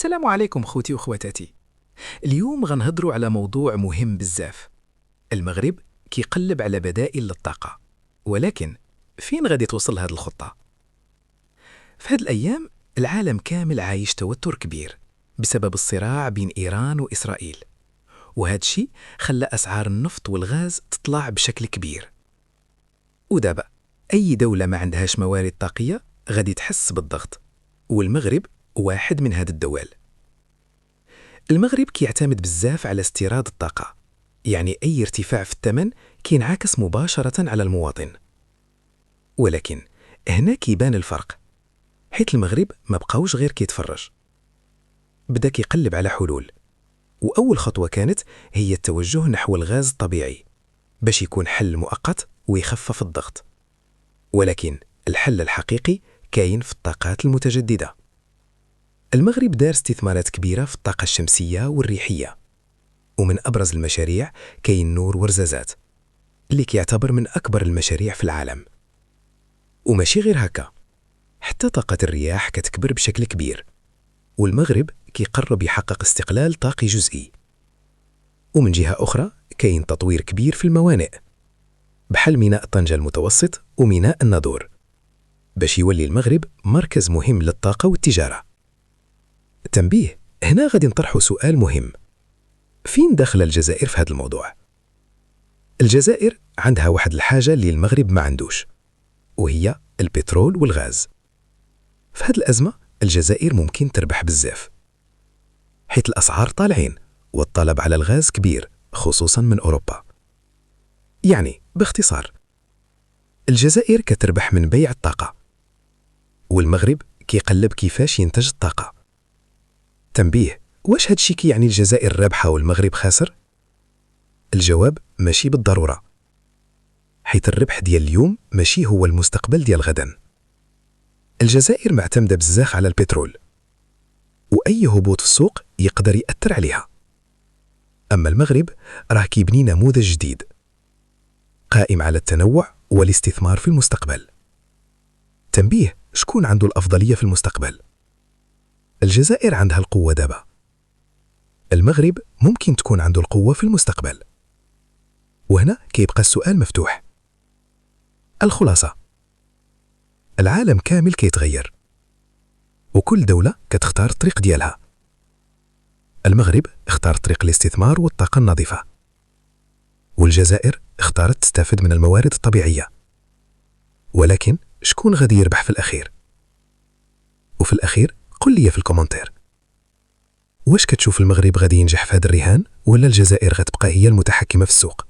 السلام عليكم خوتي وخواتاتي. اليوم غنهضروا على موضوع مهم بزاف. المغرب كيقلب على بدائل للطاقة، ولكن فين غادي توصل هذه الخطة؟ في هذه الأيام العالم كامل عايش توتر كبير بسبب الصراع بين إيران وإسرائيل، وهذا الشيء خلى أسعار النفط والغاز تطلع بشكل كبير. ودابا أي دولة ما عندهاش موارد طاقية غادي تحس بالضغط، والمغرب واحد من هذه الدول. المغرب كيعتمد بزاف على استيراد الطاقة، يعني أي ارتفاع في الثمن كينعكس مباشرة على المواطن. ولكن هنا كيبان الفرق، حيث المغرب ما بقاوش غير كيتفرج، بدأ كيقلب على حلول. وأول خطوة كانت هي التوجه نحو الغاز الطبيعي باش يكون حل مؤقت ويخفف الضغط. ولكن الحل الحقيقي كاين في الطاقات المتجددة. المغرب دار استثمارات كبيرة في الطاقة الشمسية والريحية، ومن أبرز المشاريع كاين نور ورزازات اللي كيعتبر من أكبر المشاريع في العالم. وماشي غير هكا، حتى طاقة الرياح كتكبر بشكل كبير، والمغرب كيقرب يحقق استقلال طاقي جزئي. ومن جهة أخرى كاين تطوير كبير في الموانئ بحال ميناء طنجة المتوسط وميناء الناظور، باش يولي المغرب مركز مهم للطاقة والتجارة. تنبيه، هنا غادي نطرحوا سؤال مهم: فين دخل الجزائر في هذا الموضوع؟ الجزائر عندها واحد الحاجة اللي المغرب ما عندوش، وهي البترول والغاز. في هذه الأزمة الجزائر ممكن تربح بزاف، حيث الأسعار طالعين والطلب على الغاز كبير خصوصا من أوروبا. يعني باختصار، الجزائر كتربح من بيع الطاقة، والمغرب كيقلب كيفاش ينتج الطاقة. تنبيه، واش هادشي كيعني الجزائر رابحة والمغرب خاسر؟ الجواب ماشي بالضرورة، حيث الربح ديال اليوم ماشي هو المستقبل ديال غدا. الجزائر معتمدة بزاف على البترول، وأي هبوط في السوق يقدر يأثر عليها. أما المغرب راه كيبني نموذج جديد قائم على التنوع والاستثمار في المستقبل. تنبيه، شكون عنده الأفضلية في المستقبل؟ الجزائر عندها القوة دابا، المغرب ممكن تكون عنده القوة في المستقبل. وهنا كيبقى السؤال مفتوح. الخلاصة، العالم كامل كيتغير، وكل دولة كتختار الطريق ديالها. المغرب اختار طريق الاستثمار والطاقة النظيفة، والجزائر اختارت تستفد من الموارد الطبيعية. ولكن شكون غادي يربح في الأخير؟ وفي الأخير قل لي في الكومنتير، واش كتشوف المغرب غادي ينجح في هذا الرهان، ولا الجزائر غتبقى هي المتحكمة في السوق؟